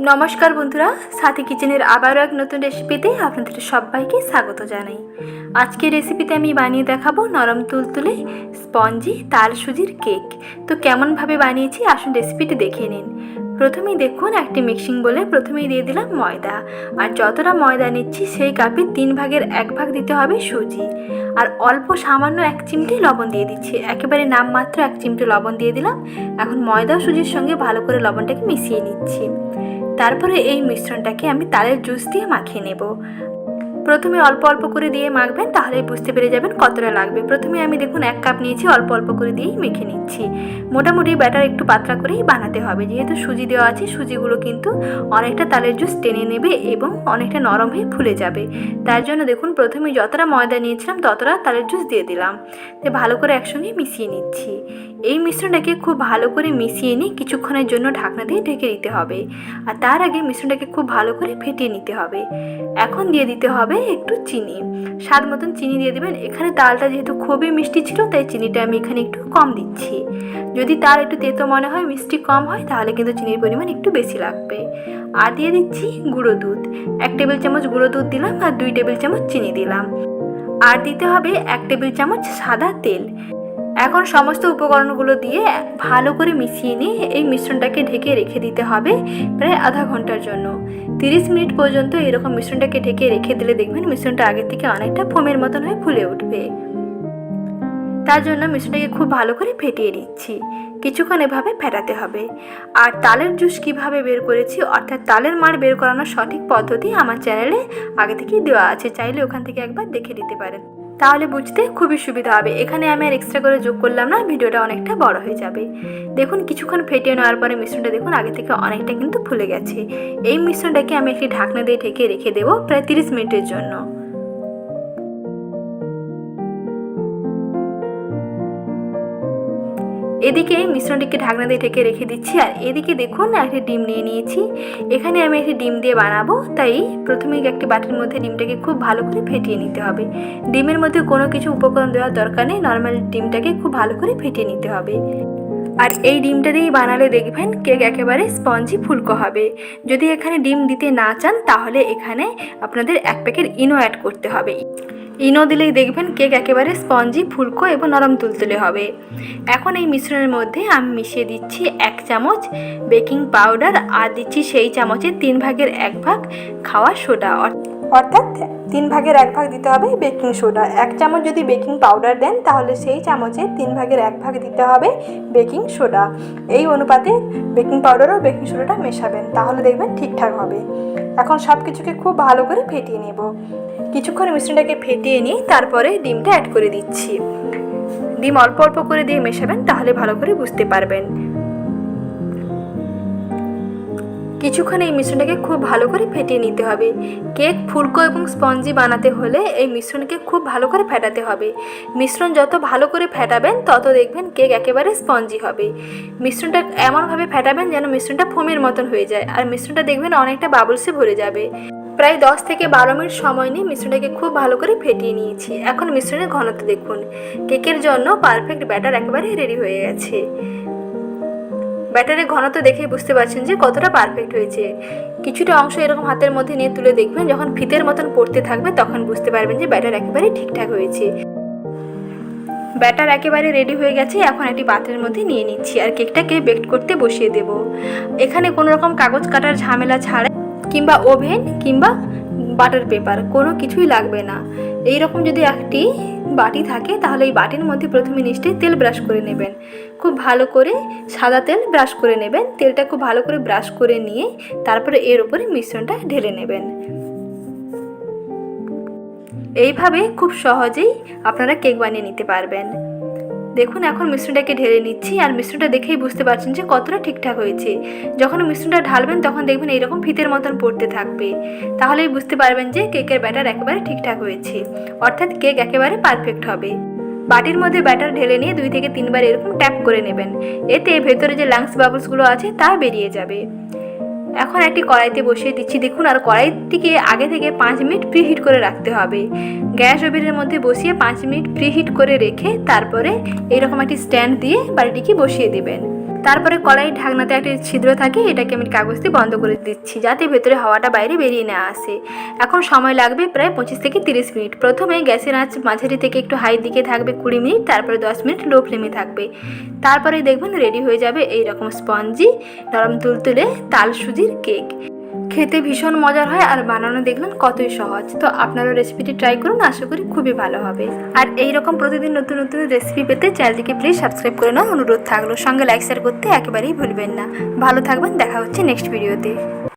নমস্কার বন্ধুরা, সাথী কিচেনের আবারও এক নতুন রেসিপিতে আপনাদের সবাইকে স্বাগত জানাই। আজকের রেসিপিতে আমি বানিয়ে দেখাবো নরম তুলতুলে স্পঞ্জি তাল সুজির কেক। তো কেমনভাবে বানিয়েছি আসুন রেসিপিটি দেখে নিন। প্রথমেই দেখুন একটি মিক্সিং বলে প্রথমেই দিয়ে দিলাম ময়দা, আর যতটা ময়দা নিচ্ছি সেই কাপে 3 ভাগের 1 ভাগ দিতে হবে সুজি, আর অল্প সামান্য 1 চিমটি লবণ দিয়ে দিচ্ছি, একেবারে নামমাত্র 1 চিমটি লবণ দিয়ে দিলাম। এখন ময়দা সুজির সঙ্গে ভালো করে লবণটাকে মিশিয়ে নিচ্ছি। তারপরে এই মিশ্রণটাকে আমি তালের জুস দিয়ে মাখিয়ে নেব। প্রথমে অল্প অল্প করে দিয়ে মাখবেন, তাহলেই বুঝতে পেরে যাবেন কতটা লাগবে। প্রথমে আমি দেখুন 1 কাপ নিয়েছি, অল্প অল্প করে দিয়েই মেখে নিচ্ছি। মোটামুটি ব্যাটার একটু পাতলা করেই বানাতে হবে, যেহেতু সুজি দেওয়া আছে। সুজিগুলো কিন্তু অনেকটা তালের জুস টেনে নেবে এবং অনেকটা নরম হয়ে ফুলে যাবে। তার জন্য দেখুন প্রথমে যতটা ময়দা নিয়েছিলাম ততটা তালের জুস দিয়ে দিলাম, তো ভালো করে একসঙ্গে মিশিয়ে নিচ্ছি। এই মিশ্রণটাকে খুব ভালো করে মিশিয়ে নিয়ে কিছুক্ষণের জন্য ঢাকনা দিয়ে ঢেকে দিতে হবে, আর তার আগে মিশ্রণটাকে খুব ভালো করে ফেটিয়ে নিতে হবে। এখন দিয়ে দিতে হবে একটু চিনি, স্বাদ মতন চিনি দিয়ে দেবেন। এখানে তালটা যেহেতু খুবই মিষ্টি ছিল, তাই চিনিটা আমি এখানে একটু কম দিচ্ছি। যদি তাল একটু তেতো মনে হয়, মিষ্টি কম হয়, তাহলে কিন্তু চিনির পরিমাণ একটু বেশি লাগবে। আর দিয়ে দিচ্ছি গুঁড়ো দুধ, 1 টেবিল চামচ গুঁড়ো দুধ দিলাম, আর 2 টেবিল চামচ চিনি দিলাম। আর দিতে হবে 1 টেবিল চামচ সাদা তেল। এখন সমস্ত উপকরণগুলো দিয়ে ভালো করে মিশিয়ে নিয়ে এই মিশ্রণটাকে ঢেকে রেখে দিতে হবে প্রায় আধা ঘন্টার জন্য। 30 মিনিট পর্যন্ত এরকম মিশ্রণটাকে ঢেকে রেখে দিলে দেখবেন মিশ্রণটা আগের থেকে অনেকটা ফোমের মতন হয়ে ফুলে উঠবে। তার জন্য মিশ্রণটাকে খুব ভালো করে ফেটিয়ে নিচ্ছি। কিছুক্ষণ এভাবে ফেটাতে হবে। আর তালের জুস কিভাবে বের করেছি, অর্থাৎ তালের মাড় বের করানোর সঠিক পদ্ধতি আমার চ্যানেলে আগে থেকেই দেওয়া আছে, চাইলে ওখান থেকে একবার দেখে নিতে পারেন, তাহলে বুঝতে খুবই সুবিধা হবে। এখানে আমি আর এক্সট্রা করে যোগ করলাম না, ভিডিওটা অনেকটা বড় হয়ে যাবে। দেখুন কিছুক্ষণ ফেটিয়ে নেওয়ার পরে মিশ্রণটা দেখুন আগে থেকে অনেকটা কিন্তু ফুলে গেছে। এই মিশ্রণটাকে আমি একটি ঢাকনা দিয়ে ঢেকে রেখে দেবো প্রায় 30 মিনিটের জন্য। এদিকে মিশ্রণটিকে ঢাকনা দিয়ে ঢেকে রেখে দিচ্ছি, আর এদিকে দেখুন একটি ডিম নিয়ে নিয়েছি। এখানে আমি একটি ডিম দিয়ে বানাবো, তাই প্রথমে একটি বাটির মধ্যে ডিমটাকে খুব ভালো করে ফেটিয়ে নিতে হবে। ডিমের মধ্যে কোনো কিছু উপকরণ দেওয়ার দরকার নেই, নর্মাল ডিমটাকে খুব ভালো করে ফেটিয়ে নিতে হবে। আর এই ডিমটা দিয়েই বানালে দেখবেন কেক একেবারে স্পঞ্জি ফুলকো হবে। যদি এখানে ডিম দিতে না চান, তাহলে এখানে আপনাদের 1 প্যাকেট ইনো অ্যাড করতে হবে। ইনো দিলেই দেখবেন কেক একেবারে স্পঞ্জি ফুলকো এবং নরম তুলতুলে হবে। এখন এই মিশ্রণের মধ্যে আমি মিশিয়ে দিচ্ছি 1 চামচ বেকিং পাউডার, আর দিচ্ছি সেই চামচের 3 ভাগের 1 ভাগ খাওয়া সোডা, অর্থাৎ 3 ভাগের 1 ভাগ দিতে হবে বেকিং সোডা। 1 চামচ যদি বেকিং পাউডার দেন, তাহলে সেই চামচে 3 ভাগের 1 ভাগ দিতে হবে বেকিং সোডা। এই অনুপাতে বেকিং পাউডার ও বেকিং সোডাটা মেশাবেন, তাহলে দেখবেন ঠিকঠাক হবে। এখন সব কিছুকে খুব ভালো করে ফেটিয়ে নেব। কিছুক্ষণ মিশ্রণটাকে ফেটিয়ে নিয়ে তারপরে ডিমটা অ্যাড করে দিচ্ছি। ডিম অল্প অল্প করে দিয়ে মেশাবেন, তাহলে ভালো করে বুঝতে পারবেন। কিছুক্ষণ এই মিশ্রণটাকে খুব ভালো করে ফেটিয়ে নিতে হবে। কেক ফুলকো এবং স্পঞ্জি বানাতে হলে এই মিশ্রণকে খুব ভালো করে ফেটাতে হবে। মিশ্রণ যত ভালো করে ফেটাবেন, তত দেখবেন কেক একেবারে স্পঞ্জি হবে। মিশ্রণটা এমনভাবে ফেটাবেন যেন মিশ্রণটা ফোমের মতন হয়ে যায়, আর মিশ্রণটা দেখবেন অনেকটা বাবলসে ভরে যাবে। প্রায় 10 থেকে 12 মিনিট সময় নিয়ে মিশ্রণটাকে খুব ভালো করে ফেটিয়ে নিয়েছি। এখন মিশ্রণের ঘনত্ব দেখুন, কেকের জন্য পারফেক্ট ব্যাটার একেবারে রেডি হয়ে গেছে। ব্যাটারের ঘনত্ব দেখেই বুঝতে পারছেন যে কতটা পারফেক্ট হয়েছে। কিছুটা অংশ এরকম হাতের মধ্যে নিয়ে তুলে দেখবেন, যখন ফিতের মতন পড়তে থাকবে তখন বুঝতে পারবেন যে ব্যাটার একেবারে ঠিকঠাক হয়েছে। ব্যাটার একেবারে রেডি হয়ে গেছে। এখন একটি পাত্রের মধ্যে নিয়ে নিচ্ছি, আর কেকটাকে বেক করতে বসিয়ে দেব। এখানে কোনো রকম কাগজ কাটার ঝামেলা ছাড়া, কিংবা ওভেন কিংবা বাটার পেপার কোনো কিছুই লাগবে না। এইরকম যদি একটি বাটি থাকে, তাহলে এই বাটির মধ্যে প্রথমে নিশ্চয়ই তেল ব্রাশ করে নেবেন। খুব ভালো করে সাদা তেল ব্রাশ করে নেবেন। তেলটা খুব ভালো করে ব্রাশ করে নিয়ে তারপরে এর উপরে মিশ্রণটা ঢেলে নেবেন। এইভাবে খুব সহজেই আপনারা কেক বানিয়ে নিতে পারবেন। দেখুন এখন মিশ্রণটাকে ঢেলে নিচ্ছি, আর মিশ্রণটা দেখেই বুঝতে পারছেন যে কতটা ঠিকঠাক হয়েছে। যখন মিশ্রণটা ঢালবেন তখন দেখবেন এইরকম ফিতের মতন পড়তে থাকবে, তাহলেই বুঝতে পারবেন যে কেকের ব্যাটার একেবারে ঠিকঠাক হয়েছে, অর্থাৎ কেক একেবারে পারফেক্ট হবে। বাটির মধ্যে ব্যাটার ঢেলে নিয়ে 2 থেকে 3 বার এরকম ট্যাপ করে নেবেন, এতে ভেতরে যে লাংস বাবলসগুলো আছে তা বেরিয়ে যাবে। এখন একটি কড়াইতে বসিয়ে দিচ্ছি দেখুন, আর কড়াইটিকে আগে থেকে 5 মিনিট প্রিহিট করে রাখতে হবে। গ্যাস ওভেনের মধ্যে বসিয়ে 5 মিনিট প্রিহিট করে রেখে তারপরে এইরকম একটি স্ট্যান্ড দিয়ে বাটিটিকে বসিয়ে দেবেন। তারপরে কড়াইয়ের ঢাকনাতে একটা ছিদ্র থাকে, এটাকে আমি কাগজ দিয়ে বন্ধ করে দিচ্ছি যাতে ভেতরে হাওয়াটা বাইরে বেরিয়ে না আসে। এখন সময় লাগবে প্রায় 25 থেকে 30 মিনিট। প্রথমে গ্যাসের আঁচ মাঝারি থেকে একটু হাই দিকে থাকবে 20 মিনিট, তারপরে 10 মিনিট লো ফ্লেমে থাকবে। তারপরে দেখবেন রেডি হয়ে যাবে এইরকম স্পঞ্জি নরম তুলতুলে তাল সুজির কেক। খেতে ভীষণ মজার হয় আর বানানো দেখলেন কতই সহজ। তো আপনারা রেসিপিটি ট্রাই করুন, আশা করি খুবই ভালো হবে। আর এইরকম প্রতিদিন নতুন নতুন রেসিপি পেতে চ্যানেলটিকে প্লিজ সাবস্ক্রাইব করে নেওয়ার অনুরোধ থাকলো। সঙ্গে লাইক শেয়ার করতে একেবারেই ভুলবেন না। ভালো থাকবেন, দেখা হচ্ছে নেক্সট ভিডিওতে।